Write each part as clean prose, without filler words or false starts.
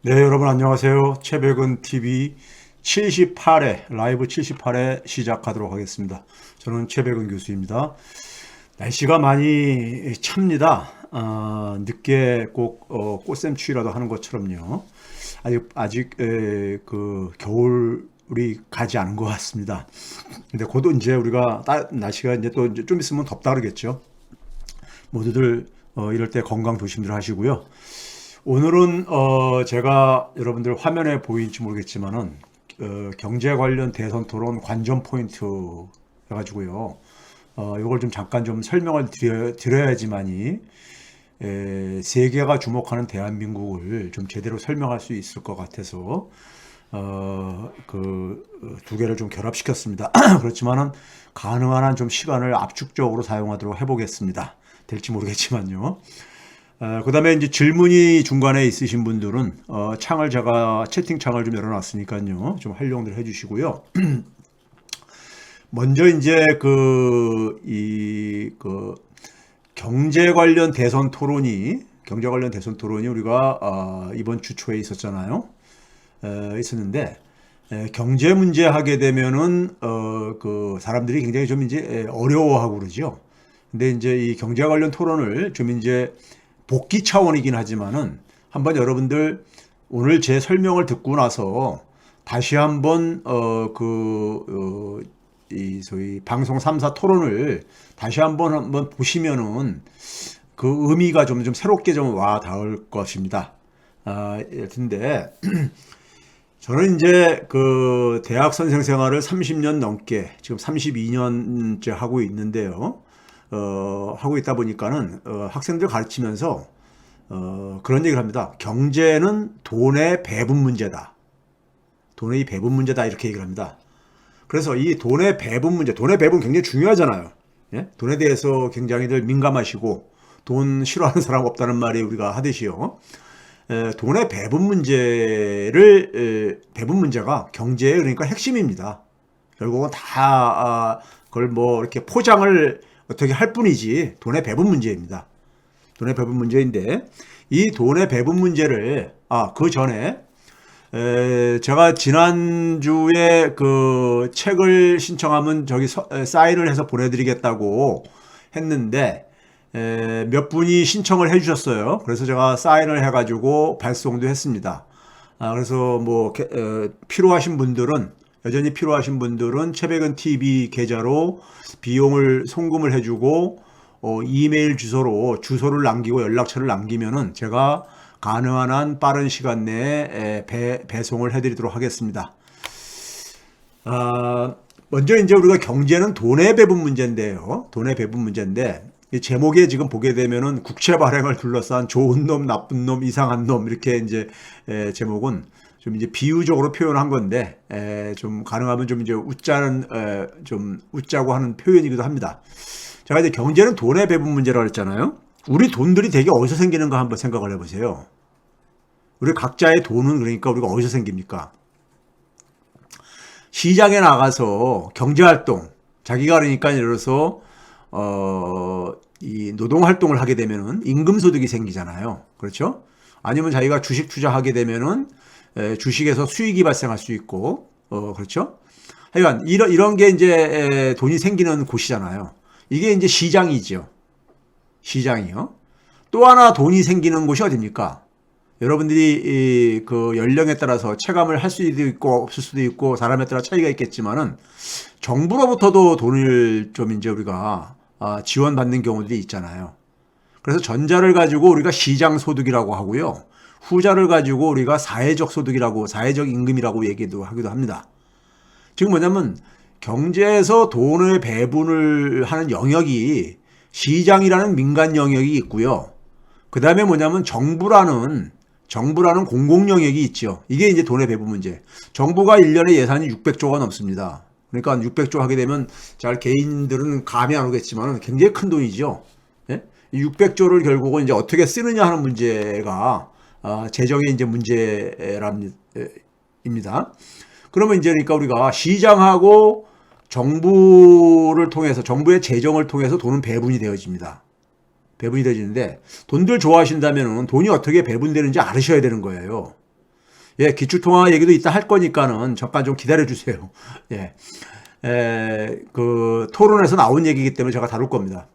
네, 여러분 안녕하세요. 최백은 TV 78회, 라이브 78회 시작하도록 하겠습니다. 저는 최백은 교수입니다. 날씨가 많이 찹니다. 늦게 꼭 꽃샘추위라도 하는 것처럼요. 아직 그 겨울이 가지 않은 것 같습니다. 근데 곧 이제 우리가 날씨가 이제 또 이제 좀 있으면 덥다 그러겠죠. 모두들 이럴 때 건강 조심들 하시고요. 오늘은 제가 여러분들 화면에 보일지 모르겠지만은 경제 관련 대선 토론 관전 포인트 해가지고요. 이걸 좀 잠깐 좀 설명을 드려야지만이 세계가 주목하는 대한민국을 좀 제대로 설명할 수 있을 것 같아서 그 두 개를 좀 결합시켰습니다. 그렇지만은 가능한 한 좀 시간을 압축적으로 사용하도록 해보겠습니다. 될지 모르겠지만요. 그 다음에 이제 질문이 중간에 있으신 분들은 제가 채팅창을 좀 열어놨으니까요. 좀 활용들 해주시고요. 먼저 이제 경제 관련 대선 토론이 우리가 이번 주 초에 있었잖아요. 있었는데 경제 문제 하게 되면은 그 사람들이 굉장히 좀 이제 어려워하고 그러죠. 근데 이제 이 경제 관련 토론을 좀 이제 복귀 차원이긴 하지만은 한번 여러분들 오늘 제 설명을 듣고 나서 다시 한번 이 소위 방송 3사 토론을 다시 한번 보시면은 그 의미가 좀 새롭게 좀 와 닿을 것입니다. 근데 저는 이제 그 대학 선생 생활을 30년 넘게 지금 32년째 하고 있는데요. 하고 있다 보니까는 학생들 가르치면서 그런 얘기를 합니다. 경제는 돈의 배분 문제다. 돈의 배분 문제다 이렇게 얘기를 합니다. 그래서 이 돈의 배분 문제, 돈의 배분 굉장히 중요하잖아요. 예? 돈에 대해서 굉장히들 민감하시고 돈 싫어하는 사람 없다는 말이 우리가 하듯이요. 돈의 배분 문제가 경제의 그러니까 핵심입니다. 결국은 다 그걸 뭐 이렇게 포장을 어떻게 할 뿐이지 돈의 배분 문제입니다. 돈의 배분 문제인데 이 돈의 배분 문제를 그 전에 제가 지난주에 그 책을 신청하면 저기 사인을 해서 보내드리겠다고 했는데 몇 분이 신청을 해주셨어요. 그래서 제가 사인을 해가지고 발송도 했습니다. 그래서 뭐 필요하신 분들은 여전히 필요하신 분들은 최백은 TV 계좌로 비용을 송금을 해주고 이메일 주소로 주소를 남기고 연락처를 남기면은 제가 가능한 한 빠른 시간 내에 배송을 해드리도록 하겠습니다. 먼저 이제 우리가 경제는 돈의 배분 문제인데요. 돈의 배분 문제인데 이 제목에 지금 보게 되면은 국채 발행을 둘러싼 좋은 놈, 나쁜 놈, 이상한 놈 이렇게 이제 제목은 좀 이제 비유적으로 표현한 건데 좀 가능하면 좀 이제 좀 웃자고 하는 표현이기도 합니다. 제가 이제 경제는 돈의 배분 문제라고 했잖아요. 우리 돈들이 되게 어디서 생기는가 한번 생각을 해보세요. 우리 각자의 돈은 그러니까 우리가 어디서 생깁니까? 시장에 나가서 경제활동, 자기가 그러니까 예를 들어서 이 노동활동을 하게 되면은 임금소득이 생기잖아요. 그렇죠? 아니면 자기가 주식 투자하게 되면은 주식에서 수익이 발생할 수 있고, 그렇죠? 하여간 이런 게 이제 돈이 생기는 곳이잖아요. 이게 이제 시장이죠. 시장이요. 또 하나 돈이 생기는 곳이 어딥니까? 여러분들이 그 연령에 따라서 체감을 할 수도 있고 없을 수도 있고 사람에 따라 차이가 있겠지만은 정부로부터도 돈을 좀 이제 우리가 지원받는 경우들이 있잖아요. 그래서 전자를 가지고 우리가 시장 소득이라고 하고요. 후자를 가지고 우리가 사회적 소득이라고 사회적 임금이라고 얘기도 하기도 합니다. 지금 뭐냐면 경제에서 돈의 배분을 하는 영역이 시장이라는 민간 영역이 있고요. 그 다음에 뭐냐면 정부라는 공공 영역이 있죠. 이게 이제 돈의 배분 문제. 정부가 1년에 예산이 600조가 넘습니다. 그러니까 600조 하게 되면 잘 개인들은 감이 안 오겠지만 굉장히 큰 돈이죠. 예? 600조를 결국은 이제 어떻게 쓰느냐 하는 문제가 재정의 이제 문제랍니다. 그러면 이제 그러니까 우리가 시장하고 정부를 통해서 정부의 재정을 통해서 돈은 배분이 되어집니다. 배분이 되어지는데 돈들 좋아하신다면 돈이 어떻게 배분되는지 알으셔야 되는 거예요. 예, 기축통화 얘기도 이따 할 거니까는 잠깐 좀 기다려 주세요. 예. 그 토론에서 나온 얘기이기 때문에 제가 다룰 겁니다.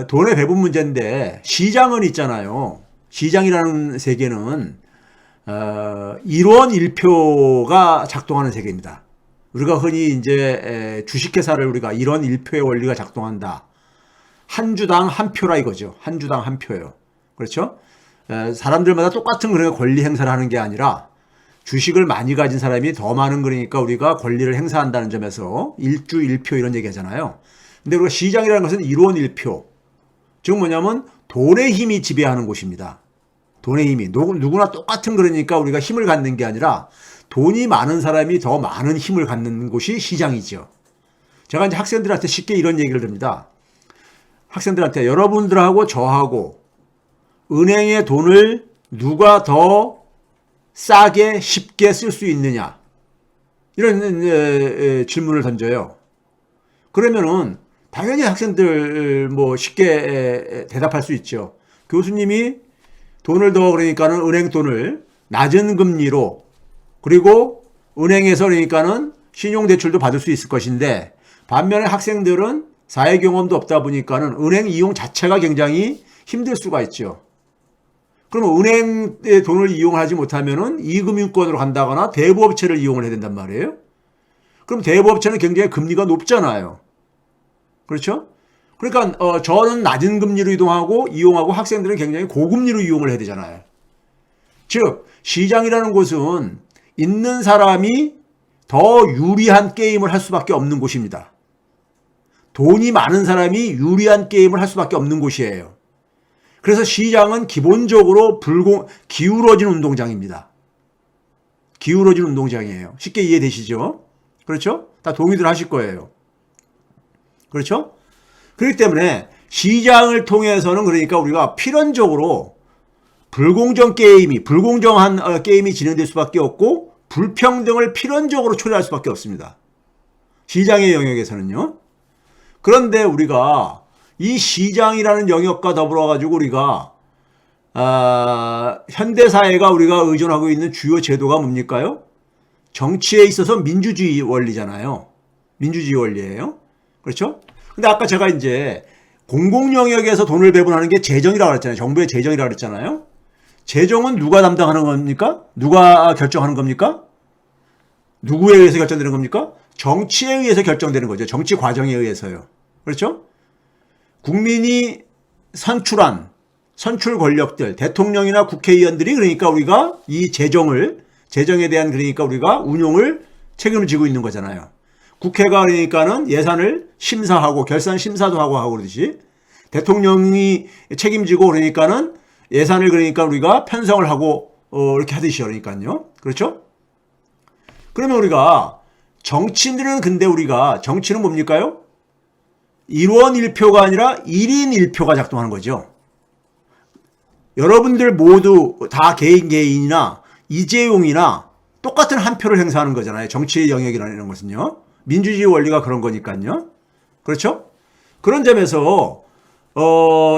돈의 배분 문제인데 시장은 있잖아요. 시장이라는 세계는 1원 1표가 작동하는 세계입니다. 우리가 흔히 이제 주식회사를 우리가 1원 1표의 원리가 작동한다. 한 주당 한 표라 이거죠. 한 주당 한 표예요. 그렇죠? 사람들마다 똑같은 그런 권리 행사를 하는 게 아니라 주식을 많이 가진 사람이 더 많은 거니까 우리가 권리를 행사한다는 점에서 1주 1표 이런 얘기 하잖아요. 근데 우리가 시장이라는 것은 1원 1표. 즉 뭐냐면 돈의 힘이 지배하는 곳입니다. 돈의 힘이. 누구나 똑같은 거니까 우리가 힘을 갖는 게 아니라 돈이 많은 사람이 더 많은 힘을 갖는 곳이 시장이죠. 제가 이제 학생들한테 쉽게 이런 얘기를 드립니다. 학생들한테 여러분들하고 저하고 은행의 돈을 누가 더 싸게 쉽게 쓸 수 있느냐 이런 질문을 던져요. 그러면은 당연히 학생들 뭐 쉽게 대답할 수 있죠. 교수님이 돈을 더 그러니까는 은행 돈을 낮은 금리로 그리고 은행에서 그러니까는 신용대출도 받을 수 있을 것인데 반면에 학생들은 사회 경험도 없다 보니까는 은행 이용 자체가 굉장히 힘들 수가 있죠. 그러면 은행의 돈을 이용하지 못하면은 이금융권으로 간다거나 대부업체를 이용을 해야 된단 말이에요. 그럼 대부업체는 굉장히 금리가 높잖아요. 그렇죠? 그러니까 저는 낮은 금리로 이용하고 학생들은 굉장히 고금리로 이용을 해야 되잖아요. 즉 시장이라는 곳은 있는 사람이 더 유리한 게임을 할 수밖에 없는 곳입니다. 돈이 많은 사람이 유리한 게임을 할 수밖에 없는 곳이에요. 그래서 시장은 기본적으로 기울어진 운동장입니다. 기울어진 운동장이에요. 쉽게 이해되시죠? 그렇죠? 다 동의들 하실 거예요. 그렇죠? 그렇기 때문에 시장을 통해서는 그러니까 우리가 필연적으로 불공정한 게임이 진행될 수밖에 없고 불평등을 필연적으로 초래할 수밖에 없습니다. 시장의 영역에서는요. 그런데 우리가 이 시장이라는 영역과 더불어 가지고 우리가 현대사회가 우리가 의존하고 있는 주요 제도가 뭡니까요? 정치에 있어서 민주주의 원리잖아요. 민주주의 원리예요. 그렇죠? 근데 아까 제가 이제 공공 영역에서 돈을 배분하는 게 재정이라고 그랬잖아요. 정부의 재정이라고 그랬잖아요. 재정은 누가 담당하는 겁니까? 누가 결정하는 겁니까? 누구에 의해서 결정되는 겁니까? 정치에 의해서 결정되는 거죠. 정치 과정에 의해서요. 그렇죠? 국민이 선출한 선출 권력들, 대통령이나 국회의원들이 그러니까 우리가 이 재정에 대한 그러니까 우리가 운용을 책임을 지고 있는 거잖아요. 국회가 그러니까는 예산을 심사하고 결산 심사도 하고 그러듯이 대통령이 책임지고 그러니까는 예산을 그러니까 우리가 편성을 하고 이렇게 하듯이 그러니까요. 그렇죠? 그러면 우리가 정치인들은 근데 우리가 정치는 뭡니까요? 1원 1표가 아니라 1인 1표가 작동하는 거죠. 여러분들 모두 다 개인이나 이재용이나 똑같은 한 표를 행사하는 거잖아요. 정치의 영역이라는 것은요. 민주주의 원리가 그런 거니까요. 그렇죠? 그런 점에서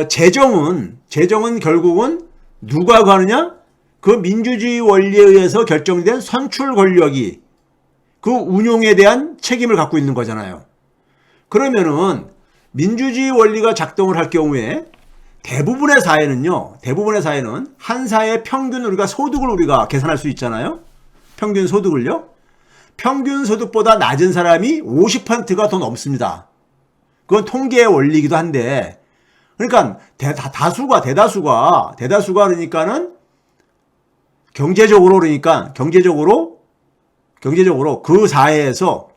재정은 결국은 누가 가느냐? 그 민주주의 원리에 의해서 결정된 선출 권력이 그 운용에 대한 책임을 갖고 있는 거잖아요. 그러면은 민주주의 원리가 작동을 할 경우에 대부분의 사회는 한 사회의 평균 우리가 소득을 우리가 계산할 수 있잖아요. 평균 소득을요. 평균 소득보다 낮은 사람이 50%가 더 넘습니다. 그건 통계의 원리이기도 한데, 그러니까 대다수가 그러니까는 경제적으로 그 사회에서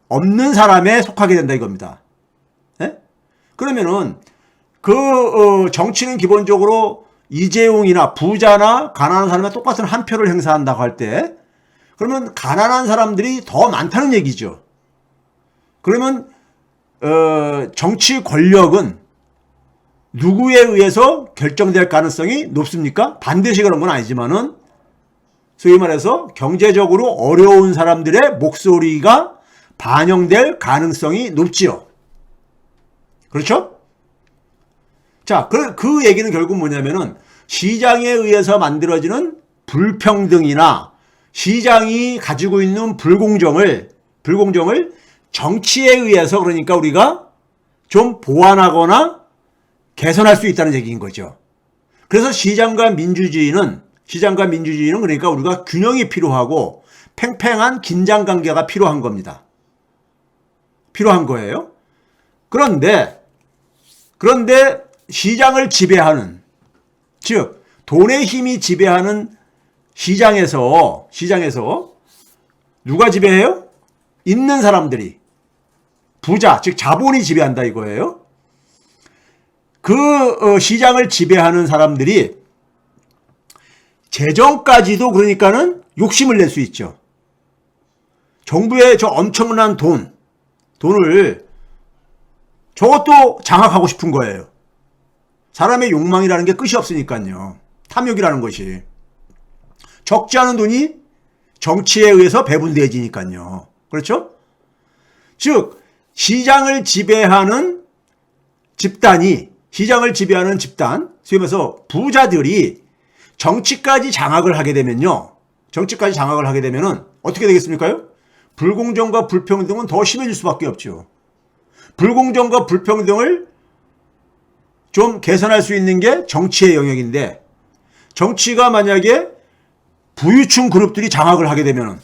없는 사람에 속하게 된다 이겁니다. 네? 그러면은 정치는 기본적으로 이재용이나 부자나 가난한 사람에 똑같은 한 표를 행사한다고 할 때, 그러면 가난한 사람들이 더 많다는 얘기죠. 그러면 정치 권력은 누구에 의해서 결정될 가능성이 높습니까? 반드시 그런 건 아니지만은 소위 말해서 경제적으로 어려운 사람들의 목소리가 반영될 가능성이 높지요. 그렇죠? 자, 그 얘기는 결국 뭐냐면은 시장에 의해서 만들어지는 불평등이나 시장이 가지고 있는 불공정을 정치에 의해서 그러니까 우리가 좀 보완하거나 개선할 수 있다는 얘기인 거죠. 그래서 시장과 민주주의는 그러니까 우리가 균형이 필요하고 팽팽한 긴장 관계가 필요한 겁니다. 필요한 거예요. 그런데 시장을 지배하는, 즉 돈의 힘이 지배하는 시장에서 누가 지배해요? 있는 사람들이, 부자, 즉 자본이 지배한다 이거예요. 그 시장을 지배하는 사람들이 재정까지도 그러니까는 욕심을 낼 수 있죠. 정부의 저 엄청난 돈을 저것도 장악하고 싶은 거예요. 사람의 욕망이라는 게 끝이 없으니까요. 탐욕이라는 것이. 적지 않은 돈이 정치에 의해서 배분되어지니까요. 그렇죠? 즉 시장을 지배하는 집단, 소위 말해서 부자들이 정치까지 장악을 하게 되면은 어떻게 되겠습니까? 불공정과 불평등은 더 심해질 수밖에 없죠. 불공정과 불평등을 좀 개선할 수 있는 게 정치의 영역인데, 정치가 만약에 부유층 그룹들이 장악을 하게 되면은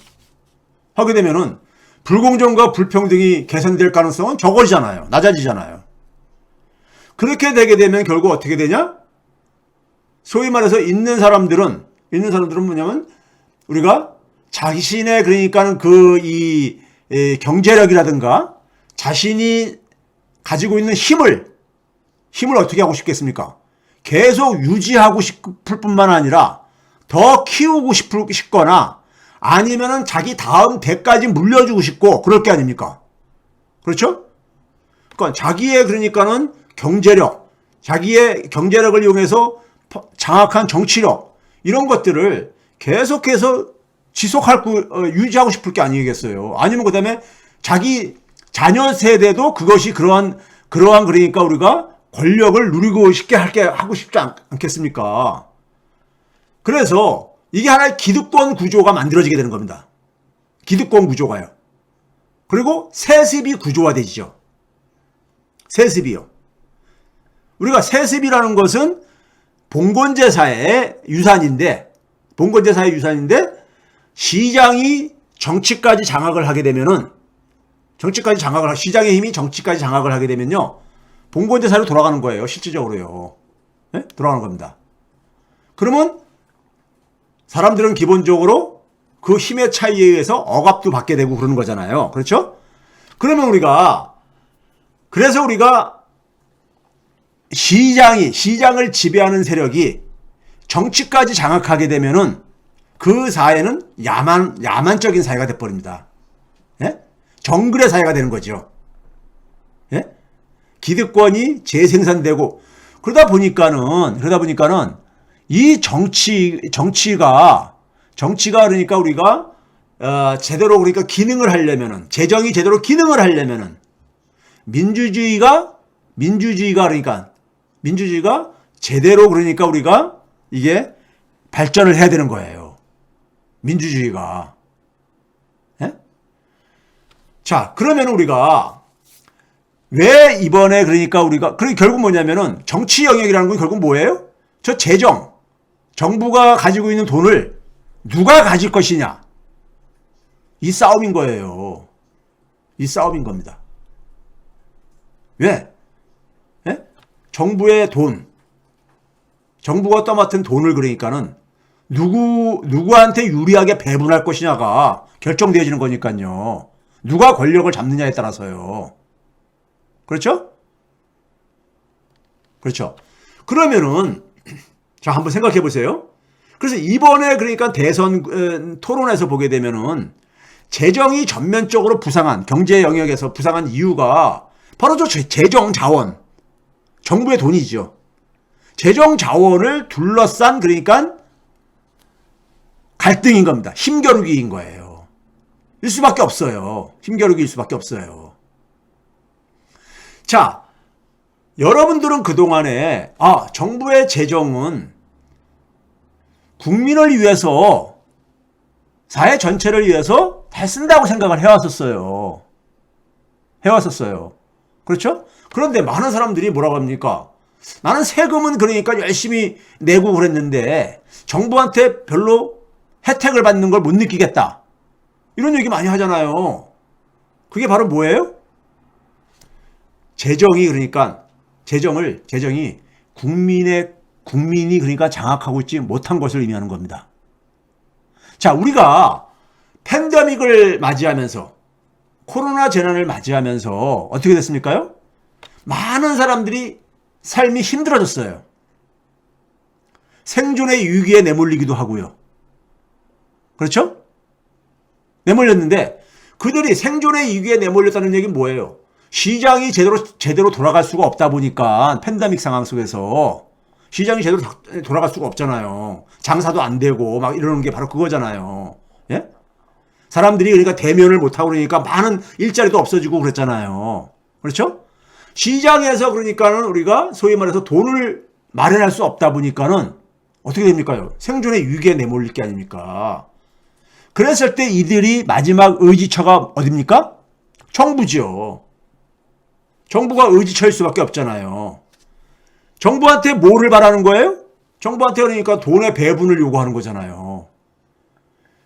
불공정과 불평등이 개선될 가능성은 적어지잖아요. 낮아지잖아요. 그렇게 되게 되면 결국 어떻게 되냐? 소위 말해서 있는 사람들은 뭐냐면 우리가 자신의 그러니까는 경제력이라든가 자신이 가지고 있는 힘을 어떻게 하고 싶겠습니까? 계속 유지하고 싶을 뿐만 아니라 더 키우고 싶거나 아니면은 자기 다음 대까지 물려주고 싶고 그럴 게 아닙니까? 그렇죠? 그러니까 자기의 그러니까는 자기의 경제력을 이용해서 장악한 정치력, 이런 것들을 계속해서 유지하고 싶을 게 아니겠어요. 아니면 그 다음에 자기 자녀 세대도 그것이 그러한 그러니까 우리가 권력을 누리고 싶게 하고 싶지 않겠습니까? 그래서 이게 하나의 기득권 구조가 만들어지게 되는 겁니다. 기득권 구조가요. 그리고 세습이 구조화되죠. 세습이요. 우리가 세습이라는 것은 봉건제사의 유산인데 시장이 정치까지 장악을 하게 되면은 시장의 힘이 정치까지 장악을 하게 되면요, 봉건제사로 돌아가는 거예요. 실질적으로요. 네? 돌아가는 겁니다. 그러면 사람들은 기본적으로 그 힘의 차이에 의해서 억압도 받게 되고 그러는 거잖아요. 그렇죠? 그러면 그래서 우리가 시장을 지배하는 세력이 정치까지 장악하게 되면은 그 사회는 야만적인 사회가 돼버립니다. 예? 정글의 사회가 되는 거죠. 예? 기득권이 재생산되고 그러다 보니까는 이 정치가 그러니까 우리가 제대로 그러니까 기능을 하려면은, 재정이 제대로 기능을 하려면은 민주주의가 제대로 그러니까 우리가 이게 발전을 해야 되는 거예요. 민주주의가. 예? 자, 그러면 우리가 왜 이번에 그러니까 결국 뭐냐면은 정치 영역이라는 건 결국 뭐예요? 저 정부가 가지고 있는 돈을 누가 가질 것이냐, 이 싸움인 거예요. 이 싸움인 겁니다. 왜? 예? 정부의 정부가 떠맡은 돈을 그러니까는 누구한테 유리하게 배분할 것이냐가 결정되어지는 거니까요. 누가 권력을 잡느냐에 따라서요. 그렇죠? 그렇죠. 그러면은 자, 한번 생각해 보세요. 그래서 이번에 그러니까 대선 토론에서 보게 되면은 재정이 전면적으로 경제 영역에서 부상한 이유가 바로 저 재정 자원, 정부의 돈이죠. 재정 자원을 둘러싼 그러니까 갈등인 겁니다. 힘겨루기인 거예요. 일 수밖에 없어요. 힘겨루기일 수밖에 없어요. 자, 여러분들은 그동안에 정부의 재정은 국민을 위해서, 사회 전체를 위해서 다 쓴다고 생각을 해왔었어요. 그렇죠? 그런데 많은 사람들이 뭐라고 합니까? 나는 세금은 그러니까 열심히 내고 그랬는데 정부한테 별로 혜택을 받는 걸 못 느끼겠다. 이런 얘기 많이 하잖아요. 그게 바로 뭐예요? 재정이 국민이 그러니까 장악하고 있지 못한 것을 의미하는 겁니다. 자, 우리가 팬데믹을 맞이하면서, 코로나 재난을 맞이하면서 어떻게 됐습니까요? 많은 사람들이 삶이 힘들어졌어요. 생존의 위기에 내몰리기도 하고요. 그렇죠? 내몰렸는데 그들이 생존의 위기에 내몰렸다는 얘기는 뭐예요? 시장이 제대로 돌아갈 수가 없다 보니까 팬데믹 상황 속에서 시장이 제대로 돌아갈 수가 없잖아요. 장사도 안 되고 막 이러는 게 바로 그거잖아요. 예? 사람들이 그러니까 대면을 못하고 그러니까 많은 일자리도 없어지고 그랬잖아요. 그렇죠? 시장에서 그러니까는 우리가 소위 말해서 돈을 마련할 수 없다 보니까는 어떻게 됩니까요? 생존의 위기에 내몰릴 게 아닙니까? 그랬을 때 이들이 마지막 의지처가 어딥니까? 정부죠. 정부가 의지처일 수밖에 없잖아요. 정부한테 뭐를 바라는 거예요? 정부한테 그러니까 돈의 배분을 요구하는 거잖아요.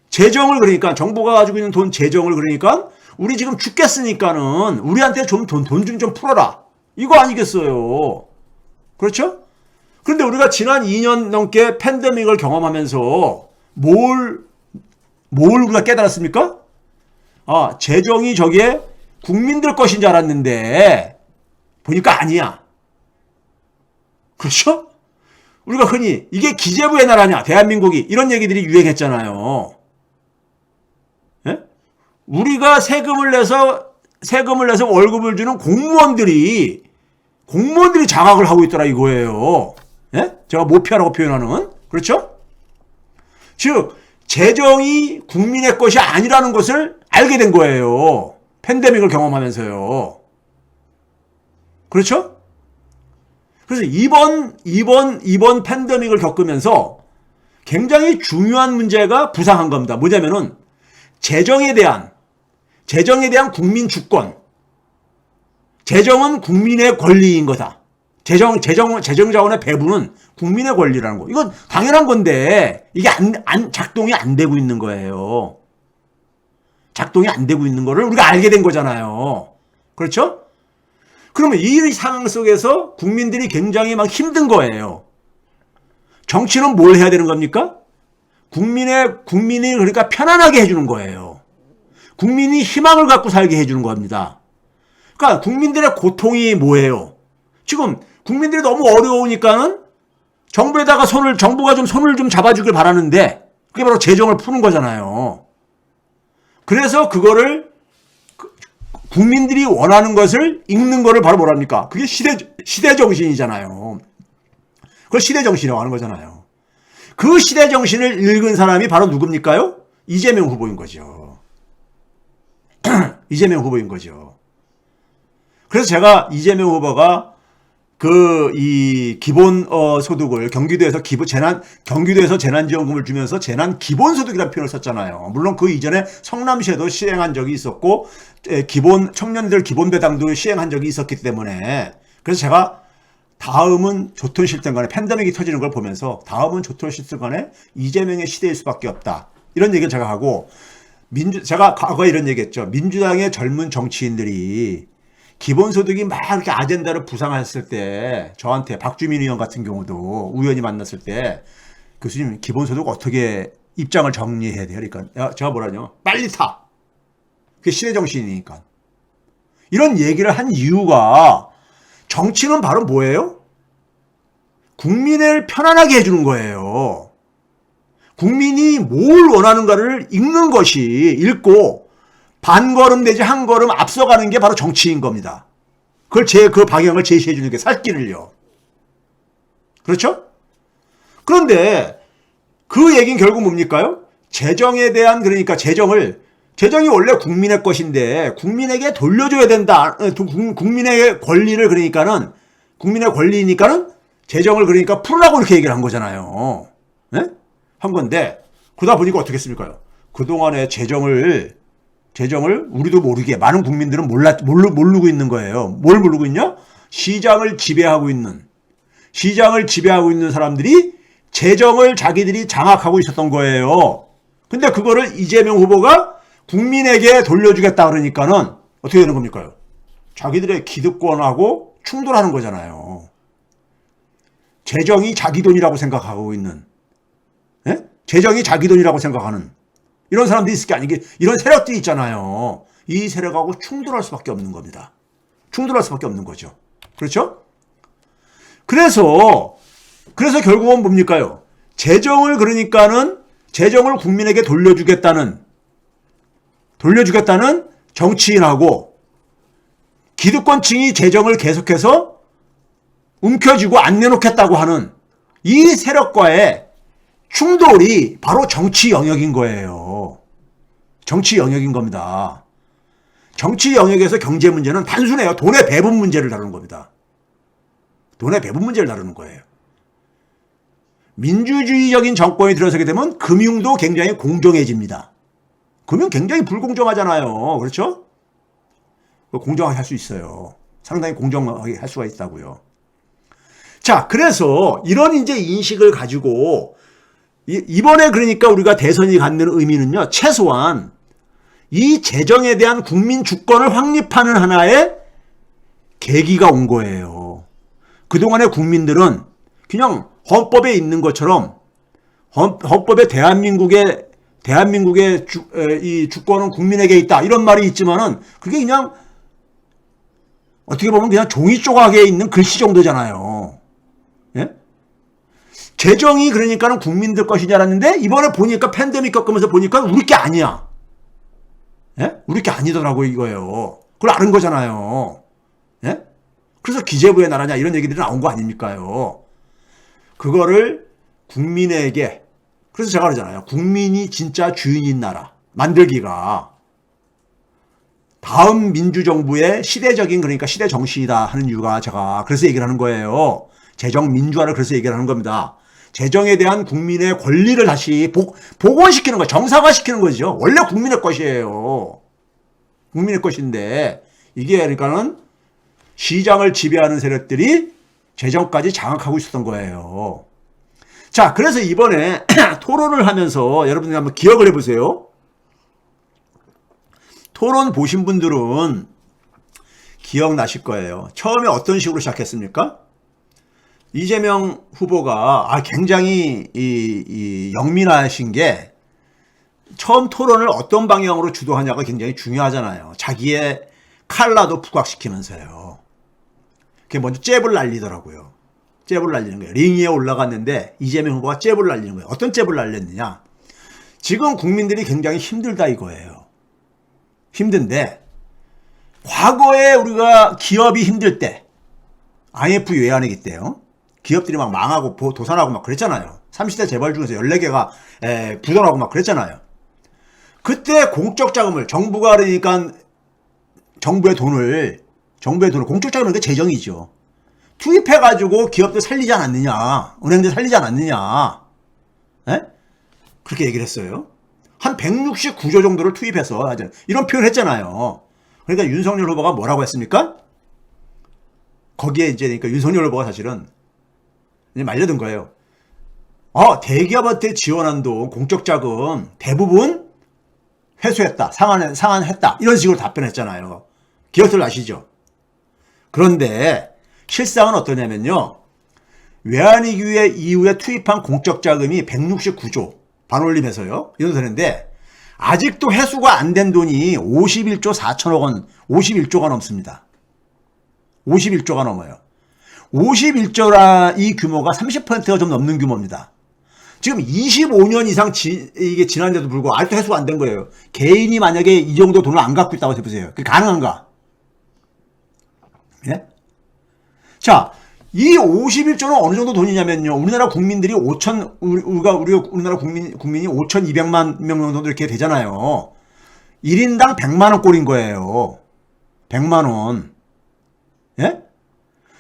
재정을 그러니까 정부가 가지고 있는 돈 재정을 그러니까 우리 지금 죽겠으니까는 우리한테 좀 돈 좀 풀어라. 이거 아니겠어요. 그렇죠? 그런데 우리가 지난 2년 넘게 팬데믹을 경험하면서 뭘 우리가 깨달았습니까? 아, 재정이 저게 국민들 것인 줄 알았는데 보니까 아니야. 그렇죠? 우리가 흔히 이게 기재부의 나라냐 대한민국이 이런 얘기들이 유행했잖아요. 예? 우리가 세금을 내서 월급을 주는 공무원들이 장악을 하고 있더라 이거예요. 예? 제가 모피아라고 표현하는. 그렇죠? 즉 재정이 국민의 것이 아니라는 것을 알게 된 거예요. 팬데믹을 경험하면서요. 그렇죠? 그래서 이번 팬데믹을 겪으면서 굉장히 중요한 문제가 부상한 겁니다. 뭐냐면은 재정에 대한 국민 주권. 재정은 국민의 권리인 거다. 재정 자원의 배분은 국민의 권리라는 거. 이건 당연한 건데 이게 작동이 안 되고 있는 거예요. 작동이 안 되고 있는 거를 우리가 알게 된 거잖아요. 그렇죠? 그러면 이 상황 속에서 국민들이 굉장히 막 힘든 거예요. 정치는 뭘 해야 되는 겁니까? 국민이 그러니까 편안하게 해주는 거예요. 국민이 희망을 갖고 살게 해주는 겁니다. 그러니까 국민들의 고통이 뭐예요? 지금 국민들이 너무 어려우니까는 정부가 좀 손을 좀 잡아주길 바라는데 그게 바로 재정을 푸는 거잖아요. 그래서 그거를 국민들이 원하는 것을 읽는 거를 바로 뭐랍니까? 그게 시대 정신이잖아요. 그걸 시대 정신이라고 하는 거잖아요. 그 시대 정신을 읽은 사람이 바로 누굽니까요? 이재명 후보인 거죠. 이재명 후보인 거죠. 그래서 제가 이재명 후보가 이 기본 소득을 경기도에서 재난지원금을 주면서 재난 기본소득이라는 표현을 썼잖아요. 물론 그 이전에 성남시에도 시행한 적이 있었고 청년들 기본배당도 시행한 적이 있었기 때문에 그래서 제가 다음은 좋든 싫든 간에 팬데믹이 터지는 걸 보면서 다음은 좋든 싫든 간에 이재명의 시대일 수밖에 없다. 이런 얘기를 제가 하고 제가 과거에 이런 얘기했죠. 민주당의 젊은 정치인들이 기본소득이 막 이렇게 아젠다를 부상했을 때 저한테 박주민 의원 같은 경우도 우연히 만났을 때 교수님 기본소득 어떻게 입장을 정리해야 돼요? 그러니까 제가 뭐라뇨? 빨리 타. 그게 시대정신이니까. 이런 얘기를 한 이유가 정치는 바로 뭐예요? 국민을 편안하게 해주는 거예요. 국민이 뭘 원하는가를 읽고 반 걸음 내지 한 걸음 앞서가는 게 바로 정치인 겁니다. 그 방향을 제시해 주는 게 살길을요. 그렇죠? 그런데 그 얘기는 결국 뭡니까요? 재정에 대한 그러니까 재정이 원래 국민의 것인데 국민에게 돌려줘야 된다. 국민의 권리를 그러니까는 국민의 권리니까는 재정을 그러니까 풀으라고 이렇게 얘기를 한 거잖아요. 네? 한 건데, 그러다 보니까 어떻게 했습니까? 그동안의 재정을 우리도 모르게 많은 국민들은 모르고 있는 거예요. 뭘 모르고 있냐? 시장을 지배하고 있는 사람들이 재정을 자기들이 장악하고 있었던 거예요. 근데 그거를 이재명 후보가 국민에게 돌려주겠다 그러니까는 어떻게 되는 겁니까? 자기들의 기득권하고 충돌하는 거잖아요. 재정이 자기 돈이라고 생각하고 있는, 예? 재정이 자기 돈이라고 생각하는 이런 사람들이 있을 게 아니게 이런 세력들이 있잖아요. 이 세력하고 충돌할 수밖에 없는 겁니다. 충돌할 수밖에 없는 거죠. 그렇죠? 그래서 결국은 뭡니까요? 재정을 국민에게 돌려주겠다는 정치인하고 기득권층이 재정을 계속해서 움켜쥐고 안 내놓겠다고 하는 이 세력과의 충돌이 바로 정치 영역인 거예요. 정치 영역인 겁니다. 정치 영역에서 경제 문제는 단순해요. 돈의 배분 문제를 다루는 겁니다. 돈의 배분 문제를 다루는 거예요. 민주주의적인 정권이 들어서게 되면 금융도 굉장히 공정해집니다. 금융 굉장히 불공정하잖아요. 그렇죠? 공정하게 할 수 있어요. 상당히 공정하게 할 수가 있다고요. 자, 그래서 이런 이제 인식을 가지고 이번에 그러니까 우리가 대선이 갖는 의미는요, 최소한 이 재정에 대한 국민 주권을 확립하는 하나의 계기가 온 거예요. 그동안의 국민들은 그냥 헌법에 있는 것처럼 헌법에 대한민국의 이 주권은 국민에게 있다 이런 말이 있지만은 그게 그냥 어떻게 보면 그냥 종이 조각에 있는 글씨 정도잖아요. 예? 재정이 그러니까는 국민들 것인 줄 알았는데 이번에 보니까 팬데믹 겪으면서 보니까 우리 게 아니야. 예? 우리 게 아니더라고 이거예요. 그걸 아는 거잖아요. 예? 그래서 기재부의 나라냐 이런 얘기들이 나온 거 아닙니까요? 그거를 국민에게, 그래서 제가 그러잖아요. 국민이 진짜 주인인 나라 만들기가 다음 민주정부의 시대적인 그러니까 시대 정신이다 하는 이유가 제가 그래서 얘기를 하는 거예요. 재정 민주화를 그래서 얘기를 하는 겁니다. 재정에 대한 국민의 권리를 다시 복원시키는 거예요. 정상화시키는 거죠. 원래 국민의 것이에요. 국민의 것인데 이게 그러니까는 시장을 지배하는 세력들이 재정까지 장악하고 있었던 거예요. 자, 그래서 이번에 토론을 하면서 여러분들이 한번 기억을 해보세요. 토론 보신 분들은 기억나실 거예요. 처음에 어떤 식으로 시작했습니까? 이재명 후보가 굉장히 영민하신 게 처음 토론을 어떤 방향으로 주도하냐가 굉장히 중요하잖아요. 자기의 칼라도 부각시키면서요. 그게 먼저 잽을 날리더라고요. 잽을 날리는 거예요. 링 위에 올라갔는데 이재명 후보가 잽을 날리는 거예요. 어떤 잽을 날렸느냐? 지금 국민들이 굉장히 힘들다 이거예요. 힘든데 과거에 우리가 기업이 힘들 때 IMF 외환위기 때요. 기업들이 막 망하고 도산하고 막 그랬잖아요. 30대 재벌 중에서 14개가 부도나고 막 그랬잖아요. 그때 공적 자금을 정부가 그러니까 정부의 돈을 공적 자금은 게 재정이죠. 투입해가지고 기업들 살리지 않았느냐, 은행들 살리지 않았느냐, 에? 그렇게 얘기를 했어요. 한 169조 정도를 투입해서 이런 표현을 했잖아요. 그러니까 윤석열 후보가 뭐라고 했습니까? 거기에 이제 그러니까 윤석열 후보가 사실은 이제 말려든 거예요. 대기업한테 지원한 돈 공적 자금 대부분 회수했다, 상환했다 이런 식으로 답변했잖아요. 기억들 아시죠? 그런데 실상은 어떠냐면요. 외환위기 이후에 투입한 공적 자금이 169조 반올림해서요. 이 정도 되는데 아직도 회수가 안 된 돈이 51조 4천억 원, 51조가 넘습니다. 51조가 넘어요. 51조라 이 규모가 30%가 좀 넘는 규모입니다. 지금 25년 이상 이게 지난데도 불구하고 아직도 회수가 안 된 거예요. 개인이 만약에 이 정도 돈을 안 갖고 있다고 해보세요. 그게 가능한가? 예? 자, 이 51조는 어느 정도 돈이냐면요. 우리나라 국민들이 우리나라 국민이 5,200만 명 정도 이렇게 되잖아요. 1인당 100만 원 꼴인 거예요. 100만 원. 예?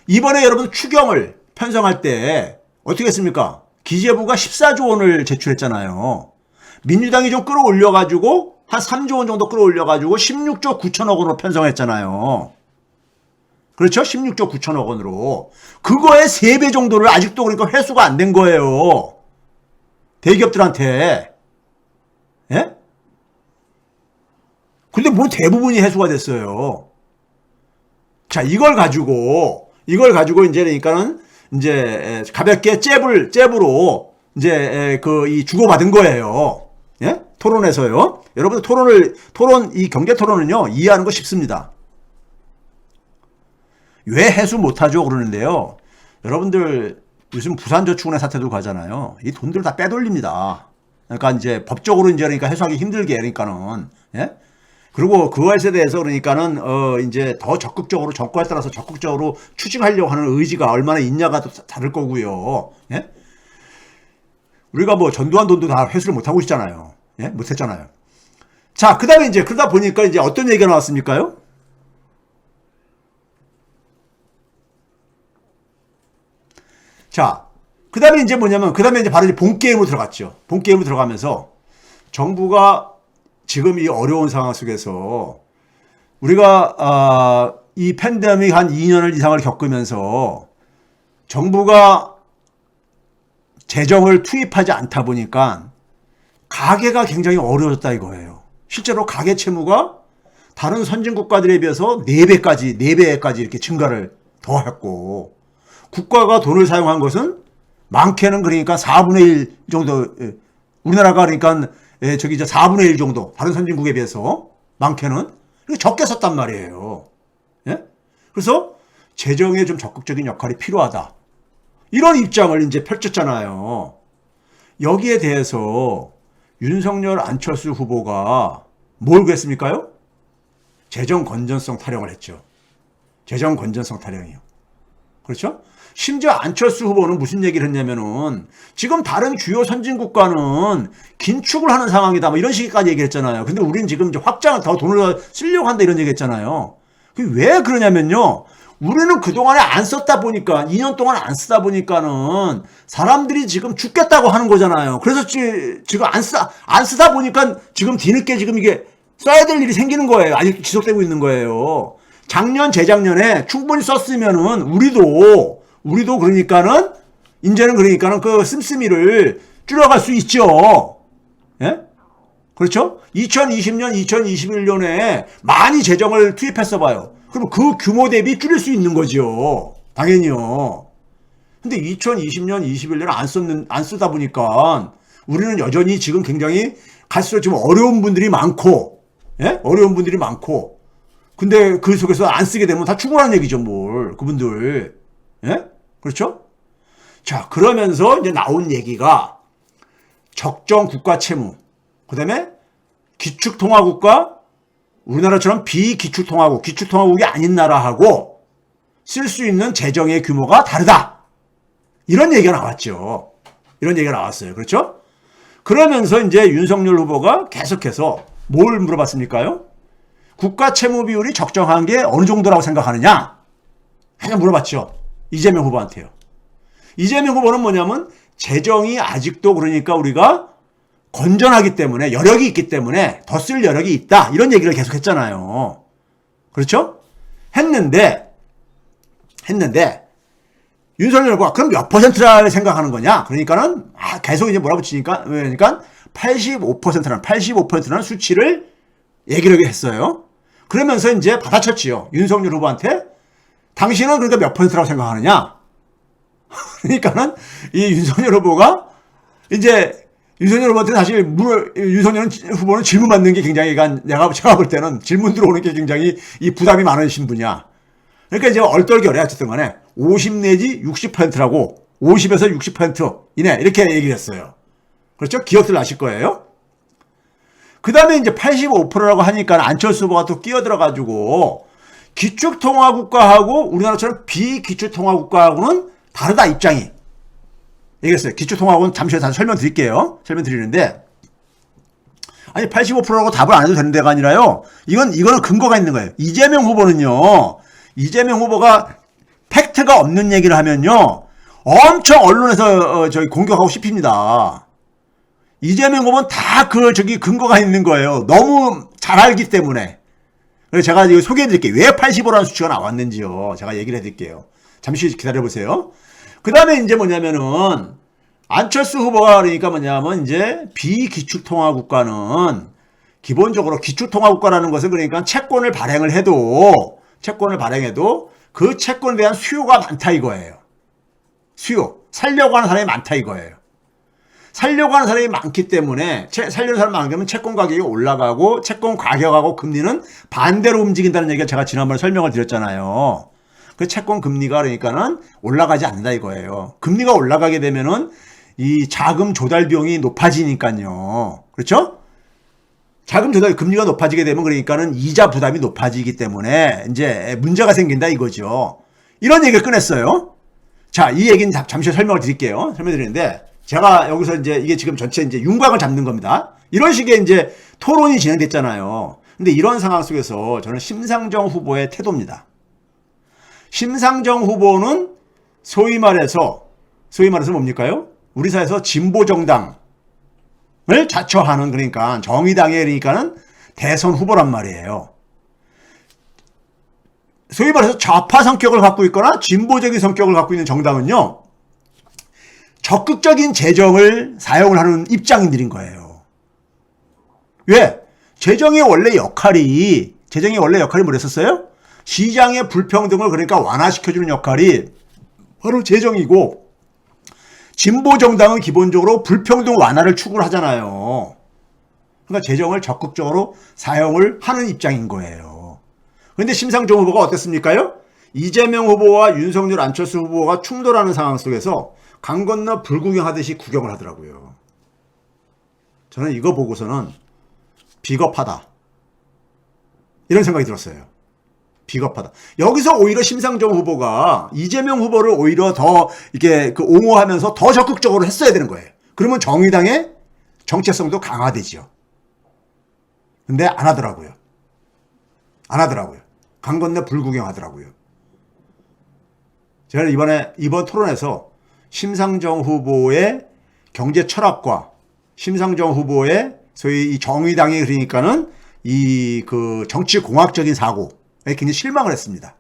이번에 여러분 추경을 편성할 때 어떻게 했습니까? 기재부가 14조 원을 제출했잖아요. 민주당이 좀 끌어올려가지고 한 3조 원 정도 끌어올려가지고 16조 9천억 원으로 편성했잖아요. 그렇죠? 16조 9천억 원으로. 그거의 3배 정도를 아직도 그러니까 회수가 안 된 거예요. 대기업들한테. 예? 근데 뭐 대부분이 회수가 됐어요. 자, 이걸 가지고 이제 그러니까는 이제 가볍게 잽으로 이제 이 주고받은 거예요. 예? 토론에서요. 여러분들 이 경제 토론은요, 이해하는 거 쉽습니다. 왜 해수 못하죠? 그러는데요. 여러분들 요즘 부산저축은행 사태도 가잖아요. 이 돈들 다 빼돌립니다. 그러니까 이제 법적으로 이제 그러니까 해소하기 힘들게 그러니까는, 예? 그리고 그것에 대해서 그러니까는 이제 더 적극적으로 정권에 따라서 적극적으로 추진하려고 하는 의지가 얼마나 있냐가 또 다를 거고요. 예? 우리가 뭐 전두환 돈도 다 회수를 못 하고 있잖아요. 예? 못 했잖아요. 자, 그다음에 이제 그러다 보니까 이제 어떤 얘기가 나왔습니까요? 자, 그 다음에 이제 뭐냐면, 그 다음에 이제 바로 이제 본게임으로 들어갔죠. 본게임으로 들어가면서 정부가 지금 이 어려운 상황 속에서 우리가, 이 팬데믹 한 2년을 이상을 겪으면서 정부가 재정을 투입하지 않다 보니까 가계가 굉장히 어려워졌다 이거예요. 실제로 가계 채무가 다른 선진국가들에 비해서 4배까지 이렇게 증가를 더했고, 국가가 돈을 사용한 것은 많게는 그러니까 4분의 1 정도, 우리나라가 그러니까 저기 이제 4분의 1 정도 다른 선진국에 비해서 많게는 적게 썼단 말이에요. 예? 그래서 재정에 좀 적극적인 역할이 필요하다. 이런 입장을 이제 펼쳤잖아요. 여기에 대해서 윤석열 안철수 후보가 뭘 그랬습니까요? 재정 건전성 타령을 했죠. 재정 건전성 타령이요. 그렇죠? 심지어 안철수 후보는 무슨 얘기를 했냐면은 지금 다른 주요 선진국가는 긴축을 하는 상황이다. 뭐 이런 식까지 얘기했잖아요. 근데 우리는 지금 이제 확장을 더 돈을 쓰려고 한다 이런 얘기했잖아요. 왜 그러냐면요. 우리는 그동안에 안 썼다 보니까 2년 동안 안 쓰다 보니까는 사람들이 지금 죽겠다고 하는 거잖아요. 그래서 지금 안 쓰다 보니까 지금 뒤늦게 지금 이게 써야 될 일이 생기는 거예요. 아직 지속되고 있는 거예요. 작년, 재작년에 충분히 썼으면은 우리도 그러니까는 이제는 그러니까는 그 씀씀이를 줄여갈 수 있죠. 예? 그렇죠? 2020년, 2021년에 많이 재정을 투입했어 봐요. 그럼 그 규모 대비 줄일 수 있는 거죠. 당연히요. 근데 2020년, 21년 안 쓰다 보니까 우리는 여전히 지금 굉장히 갈수록 지금 어려운 분들이 많고, 예? 어려운 분들이 많고, 근데 그 속에서 안 쓰게 되면 다 죽으라는 얘기죠, 그분들. 예? 그렇죠? 자, 그러면서 이제 나온 얘기가 적정 국가 채무, 그 다음에 기축통화국과 우리나라처럼 비기축통화국, 기축통화국이 아닌 나라하고 쓸 수 있는 재정의 규모가 다르다. 이런 얘기가 나왔죠. 이런 얘기가 나왔어요. 그렇죠? 그러면서 이제 윤석열 후보가 계속해서 뭘 물어봤습니까요? 국가 채무 비율이 적정한 게 어느 정도라고 생각하느냐? 그냥 물어봤죠. 이재명 후보한테요. 이재명 후보는 뭐냐면 재정이 아직도 그러니까 우리가 건전하기 때문에 여력이 있기 때문에 더 쓸 여력이 있다. 이런 얘기를 계속 했잖아요. 그렇죠? 했는데 윤석열 후보가 그럼 몇 퍼센트를 생각하는 거냐? 그러니까는 계속 이제 몰아붙이니까 그러니까 85%라는 수치를 얘기를 했어요. 그러면서 이제 받아쳤지요. 윤석열 후보한테 당신은 그러니까 몇 퍼센트라고 생각하느냐? 그러니까는 이 윤석열 후보가 이제 윤석열 후보한테 사실 윤석열 후보는 질문 받는 게 굉장히 제가 볼 때는 질문 들어오는 게 굉장히 이 부담이 많으신 분이야. 그러니까 이제 얼떨결에 어쨌든 간에 50 내지 60%라고 50에서 60% 이내 이렇게 얘기를 했어요. 그렇죠? 기억들 나실 거예요. 그 다음에 이제 85%라고 하니까 안철수 후보가 또 끼어들어가지고 기축통화국가하고 우리나라처럼 비기축통화국가하고는 다르다 입장이. 얘기했어요. 기축통화국은 잠시 후에 다시 설명드리는데 아니 85%라고 답을 안 해도 되는 데가 아니라요. 이거는 근거가 있는 거예요. 이재명 후보가 팩트가 없는 얘기를 하면요. 엄청 언론에서 저기 공격하고 싶습니다. 이재명 후보는 다 저기 근거가 있는 거예요. 너무 잘 알기 때문에. 그래서 제가 이거 소개해 드릴게요. 왜 85라는 수치가 나왔는지요. 제가 얘기를 해 드릴게요. 잠시 기다려 보세요. 그 다음에 이제 뭐냐면은, 안철수 후보가 그러니까 뭐냐면 이제 비기축통화국가는 기본적으로 기축통화국가라는 것은 그러니까 채권을 발행해도 그 채권에 대한 수요가 많다 이거예요. 수요. 살려고 하는 사람이 많다 이거예요. 살려고 하는 사람이 많기 때문에 살려는 사람이 많으면 채권 가격이 올라가고 채권 가격하고 금리는 반대로 움직인다는 얘기가 제가 지난번에 설명을 드렸잖아요. 그 채권 금리가 그러니까는 올라가지 않는다 이거예요. 금리가 올라가게 되면은 이 자금 조달 비용이 높아지니까요. 그렇죠? 자금 조달 금리가 높아지게 되면 그러니까는 이자 부담이 높아지기 때문에 이제 문제가 생긴다 이거죠. 이런 얘기를 꺼냈어요. 자, 이 얘기는 잠시 설명을 드릴게요. 설명드리는데 제가 여기서 이제 이게 지금 전체 이제 윤곽을 잡는 겁니다. 이런 식의 이제 토론이 진행됐잖아요. 근데 이런 상황 속에서 저는 심상정 후보의 태도입니다. 심상정 후보는 소위 말해서 뭡니까요? 우리 사회에서 진보 정당을 자처하는 그러니까 정의당의 그러니까는 대선 후보란 말이에요. 소위 말해서 좌파 성격을 갖고 있거나 진보적인 성격을 갖고 있는 정당은요. 적극적인 재정을 사용을 하는 입장인들인 거예요. 왜? 재정의 원래 역할이 뭐랬었어요? 시장의 불평등을 그러니까 완화시켜주는 역할이 바로 재정이고 진보 정당은 기본적으로 불평등 완화를 추구를 하잖아요. 그러니까 재정을 적극적으로 사용을 하는 입장인 거예요. 그런데 심상정 후보가 어땠습니까요? 이재명 후보와 윤석열, 안철수 후보가 충돌하는 상황 속에서 강 건너 불구경하듯이 구경을 하더라고요. 저는 이거 보고서는 비겁하다. 이런 생각이 들었어요. 비겁하다. 여기서 오히려 심상정 후보가 이재명 후보를 오히려 더 이렇게 옹호하면서 더 적극적으로 했어야 되는 거예요. 그러면 정의당의 정체성도 강화되지요. 근데 안 하더라고요. 강 건너 불구경하더라고요. 제가 이번 토론에서 심상정 후보의 경제 철학과 심상정 후보의 소위 이 정의당이 그러니까는 이 정치 공학적인 사고에 굉장히 실망을 했습니다.